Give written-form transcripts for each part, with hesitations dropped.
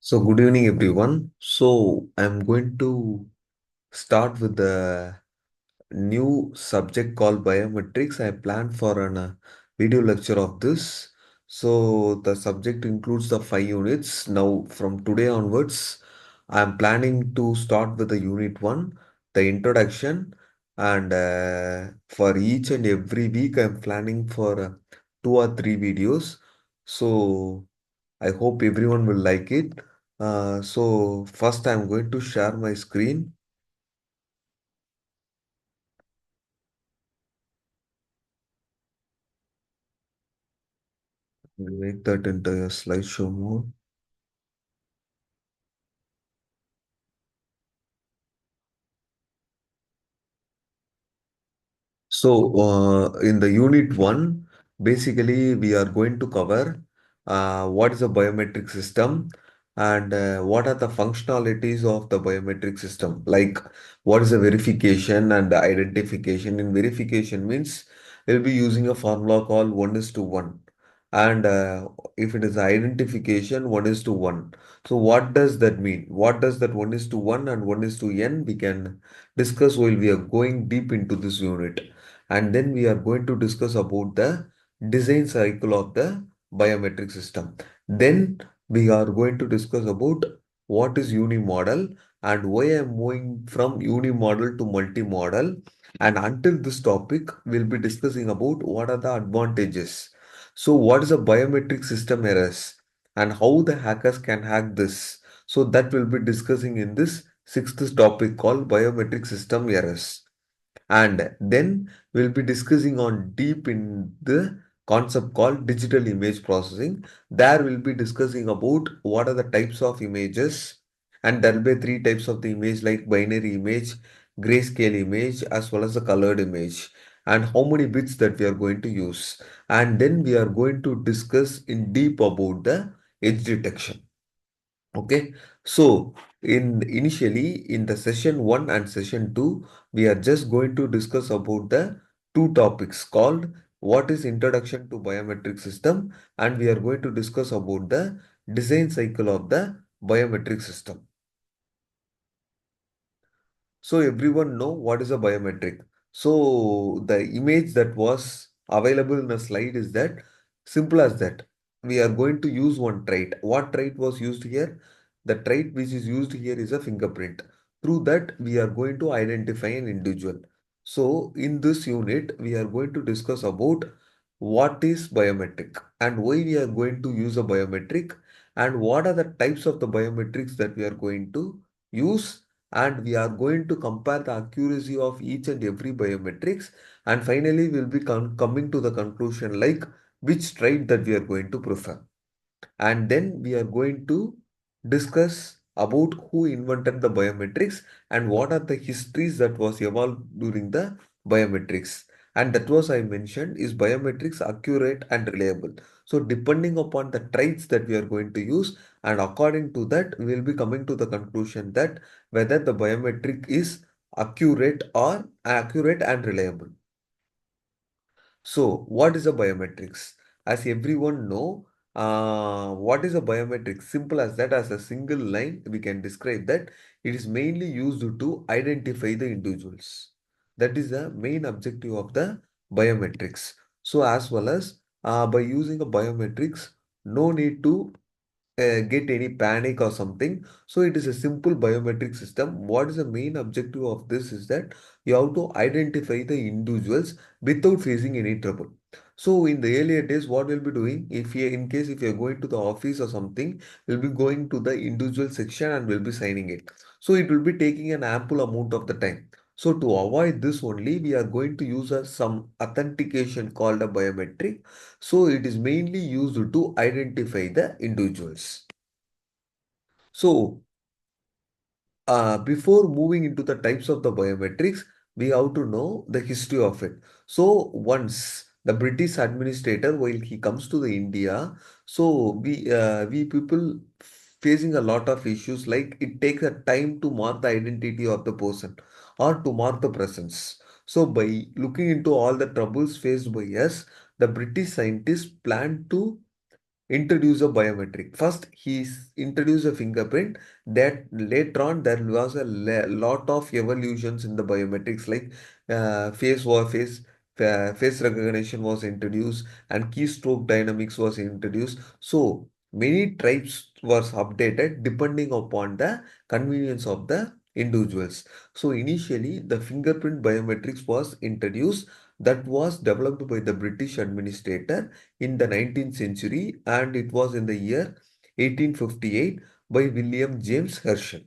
So, good evening, everyone. So, I'm going to start with the new subject called biometrics. I planned for an video lecture of this. So, the subject includes the 5 units. Now, from today onwards, I'm planning to start with the unit one, the introduction, and for each and every week, I'm planning for 2 or 3 videos. So, I hope everyone will like it. So first I'm going to share my screen. Make that into a slideshow mode. So, in the unit one, basically we are going to cover what is a biometric system and what are the functionalities of the biometric system. Like what is the verification and the identification. In verification means we'll be using a formula called 1:1. And if it is identification, 1:1. So what does that mean? What does that 1:1 and 1:n? We can discuss while we are going deep into this unit, and then we are going to discuss about the design cycle of the biometric system. Then we are going to discuss about what is uni-model and why I'm moving from uni-model to multi-model. And until this topic, we'll be discussing about what are the advantages. So what is a biometric system errors and how the hackers can hack this. So that we'll be discussing in this sixth topic called biometric system errors. And then we'll be discussing on deep in the concept called digital image processing. There we'll be discussing about what are the types of images, and there will be three types of the image like binary image, grayscale image, as well as the colored image, and how many bits that we are going to use. And then we are going to discuss in deep about the edge detection. Okay, so initially in the session 1 and session 2, we are just going to discuss about the two topics called what is introduction to biometric system, and we are going to discuss about the design cycle of the biometric system. So everyone know what is a biometric. So the image that was available in the slide is that simple as that. We are going to use one trait. What trait was used here? The trait which is used here is a fingerprint. Through that, we are going to identify an individual. So in this unit, we are going to discuss about what is biometric and why we are going to use a biometric, and what are the types of the biometrics that we are going to use, and we are going to compare the accuracy of each and every biometrics, and finally we'll be coming to the conclusion like which trait that we are going to prefer. And then we are going to discuss about who invented the biometrics and what are the histories that was evolved during the biometrics. And that was I mentioned is biometrics accurate and reliable. So depending upon the traits that we are going to use, and according to that we will be coming to the conclusion that whether the biometric is accurate and reliable. So, what is a biometrics? As everyone know, what is a biometrics? Simple as that, as a single line, we can describe that it is mainly used to identify the individuals. That is the main objective of the biometrics. So, as well as by using a biometrics, no need to get any panic or something. So it is a simple biometric system. What is the main objective of this is that you have to identify the individuals without facing any trouble. So in the earlier days, what we'll be doing, if you in case if you're going to the office or something, we'll be going to the individual section and we'll be signing it. So it will be taking an ample amount of the time. So to avoid this only, we are going to use some authentication called a biometric. So it is mainly used to identify the individuals. So before moving into the types of the biometrics, we have to know the history of it. So once the British administrator, while he comes to the India, so we people facing a lot of issues like it takes a time to mark the identity of the person or to mark the presence. So by looking into all the troubles faced by us, the British scientists planned to introduce a biometric. First, introduced a fingerprint. That later on there was a lot of evolutions in the biometrics, like face recognition was introduced, and keystroke dynamics was introduced. So many types was updated depending upon the convenience of the individuals. So initially, the fingerprint biometrics was introduced, that was developed by the British administrator in the 19th century, and it was in the year 1858 by William James Herschel.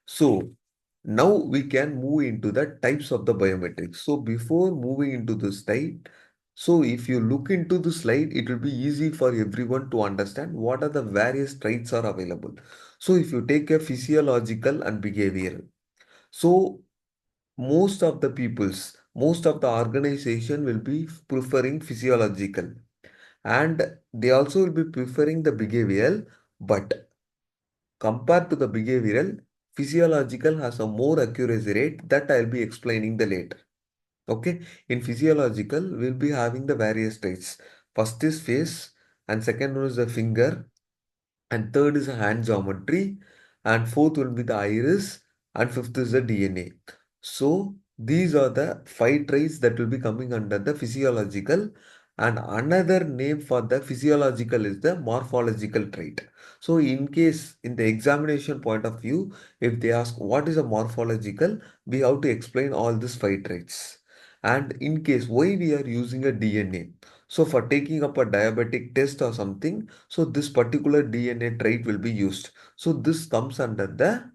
So now we can move into the types of the biometrics. So before moving into the slide, so if you look into the slide, it will be easy for everyone to understand what are the various traits are available. So if you take a physiological and behavioral, so most of the organization will be preferring physiological, and they also will be preferring the behavioral, but compared to the behavioral, physiological has a more accuracy rate that I'll be explaining the later. Okay, in physiological, we'll be having the various traits. First is face, and second one is the finger, and third is a hand geometry, and fourth will be the iris, and fifth is the DNA. So these are the five traits that will be coming under the physiological, and another name for the physiological is the morphological trait. So in case in the examination point of view, if they ask what is a morphological, we have to explain all these five traits. And in case why we are using a DNA, so for taking up a diabetic test or something, so this particular DNA trait will be used. So this comes under the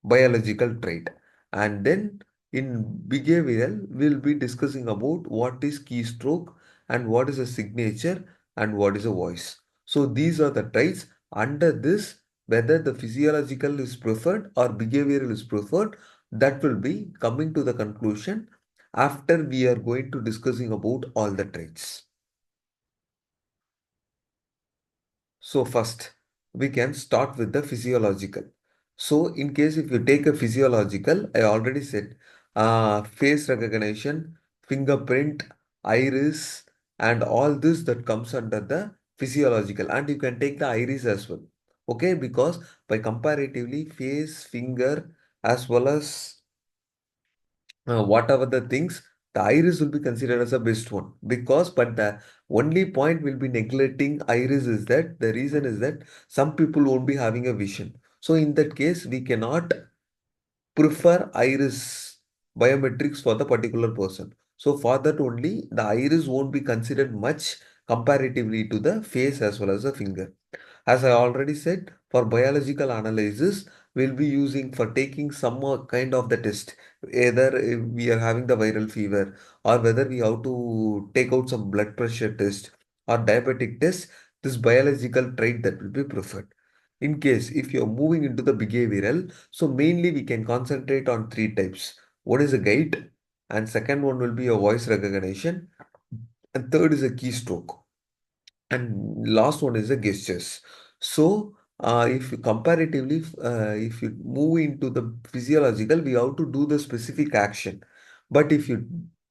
biological trait. And then in behavioral, we'll be discussing about what is keystroke and what is a signature and what is a voice. So these are the traits. Under this, whether the physiological is preferred or behavioral is preferred, that will be coming to the conclusion after we are going to discussing about all the traits. So first, we can start with the physiological. So in case if you take a physiological, I already said face recognition, fingerprint, iris, and all this that comes under the physiological. And you can take the iris as well. Okay, because by comparatively face, finger, as well as whatever the things, the iris will be considered as a best one, because but the only point will be neglecting iris is that the reason is that some people won't be having a vision. So in that case we cannot prefer iris biometrics for the particular person. So for that only the iris won't be considered much comparatively to the face as well as the finger. As I already said, for biological analysis, we'll be using for taking some kind of the test, either if we are having the viral fever, or whether we have to take out some blood pressure test or diabetic test, this biological trait that will be preferred. In case if you're moving into the behavioral, so mainly we can concentrate on three types. One is a gait, and second one will be a voice recognition, and third is a keystroke, and last one is the gestures. So if you comparatively if you move into the physiological, we have to do the specific action, but if you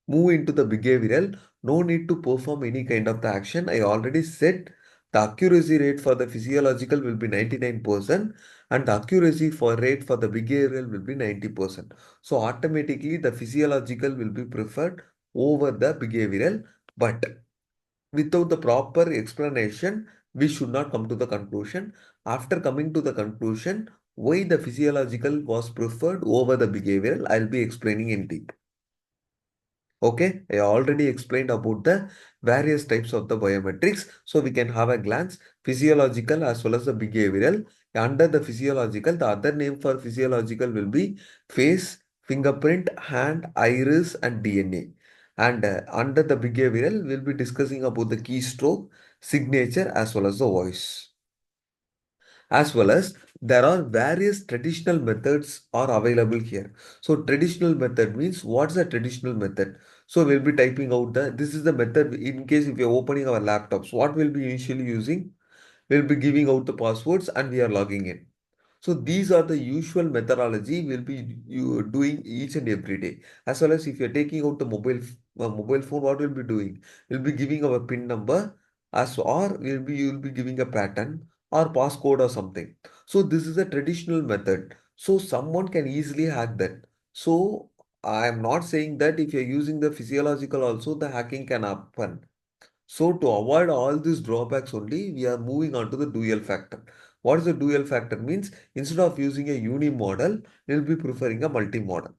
move into the behavioral, no need to perform any kind of the action. I already said the accuracy rate for the physiological will be 99%, and the accuracy for rate for the behavioral will be 90%. So automatically the physiological will be preferred over the behavioral, but without the proper explanation, we should not come to the conclusion. After coming to the conclusion, why the physiological was preferred over the behavioral, I'll be explaining in deep. Okay, I already explained about the various types of the biometrics. So we can have a glance, physiological as well as the behavioral. Under the physiological, the other name for physiological will be face, fingerprint, hand, iris, and DNA. And under the behavioral, we'll be discussing about the keystroke, signature, as well as the voice. As well as there are various traditional methods are available here. So traditional method means what's the traditional method? So we'll be typing out this is the method in case if you're opening our laptops, what we'll be initially using? We'll be giving out the passwords and we are logging in. So these are the usual methodology we'll be doing each and every day. As well as if you're taking out the mobile phone, what we'll be doing? We'll be giving our PIN number as or will be you will be giving a pattern or passcode or something. So this is a traditional method. So someone can easily hack that. So I am not saying that if you're using the physiological also the hacking can happen. So to avoid all these drawbacks only, we are moving on to the dual factor. What is the dual factor? Means instead of using a uni model, we'll be preferring a multi model.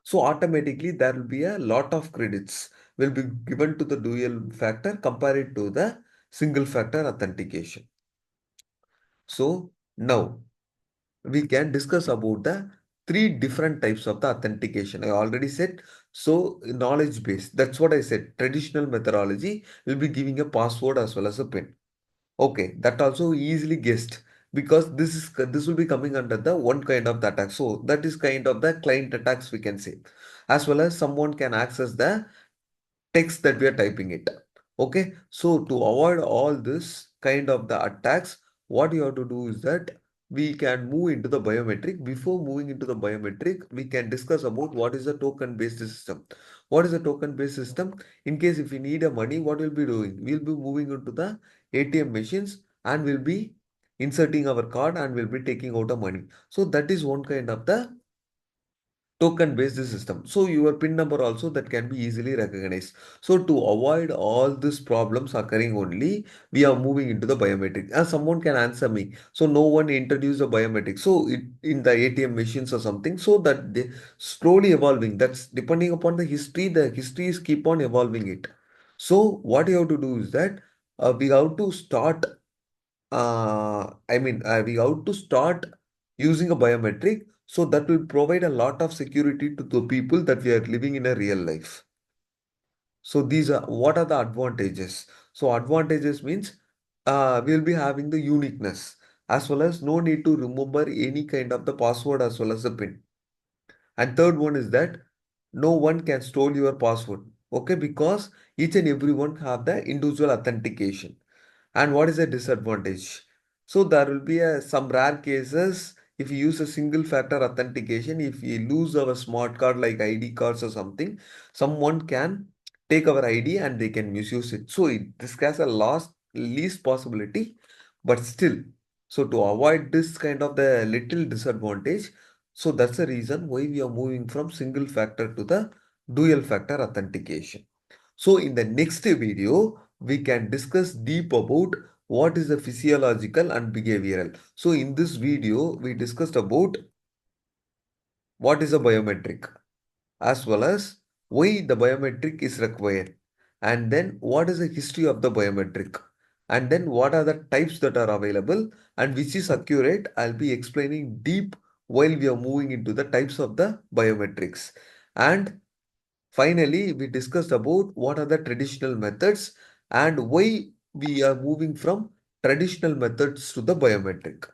So automatically there will be a lot of credits will be given to the dual factor compared to the single factor authentication. So now we can discuss about the three different types of the authentication. I already said, so knowledge base. That's what I said. Traditional methodology will be giving a password as well as a PIN. Okay, that also easily guessed because this will be coming under the one kind of the attack. So that is kind of the client attacks we can say, as well as someone can access the text that we are typing it. Okay, so to avoid all this kind of the attacks, what you have to do is that we can move into the biometric. Before moving into the biometric, we can discuss about what is the token based system. What is a token based system? In case if we need a money, what we'll be doing? We'll be moving into the ATM machines and we'll be inserting our card and we'll be taking out the money. So that is one kind of the token based system. So your PIN number also that can be easily recognized. So to avoid all these problems occurring only, we are moving into the biometric. And someone can answer me. So no one introduced the biometric. So in the ATM machines or something, so that they slowly evolving. That's depending upon the history is keep on evolving it. So what you have to do is that we have to start we have to start using a biometric so that will provide a lot of security to the people that we are living in a real life. So these are what are the advantages? So advantages means we'll be having the uniqueness as well as no need to remember any kind of the password as well as the PIN. And third one is that no one can steal your password. Okay, because each and everyone have the individual authentication. And what is the disadvantage? So there will be some rare cases if you use a single factor authentication, if we lose our smart card like ID cards or something, someone can take our ID and they can misuse it. So this has a least possibility, but still, so to avoid this kind of the little disadvantage, so that's the reason why we are moving from single factor to the dual factor authentication. So in the next video, we can discuss deep about what is the physiological and behavioral. So in this video, we discussed about what is a biometric as well as why the biometric is required and then what is the history of the biometric and then what are the types that are available and which is accurate. I'll be explaining deep while we are moving into the types of the biometrics. And finally, we discussed about what are the traditional methods and why we are moving from traditional methods to the biometric.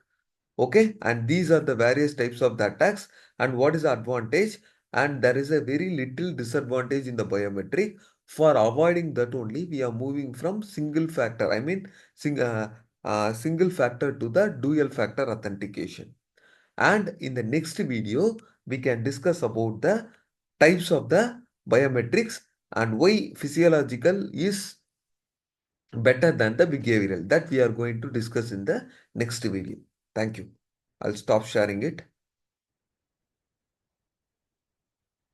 Okay, and these are the various types of the attacks and what is the advantage, and there is a very little disadvantage in the biometric. For avoiding that only, we are moving from single factor, single factor to the dual factor authentication. And in the next video, we can discuss about the types of the biometrics and why physiological is better than the behavioral. That we are going to discuss in the next video. Thank you. I'll stop sharing it.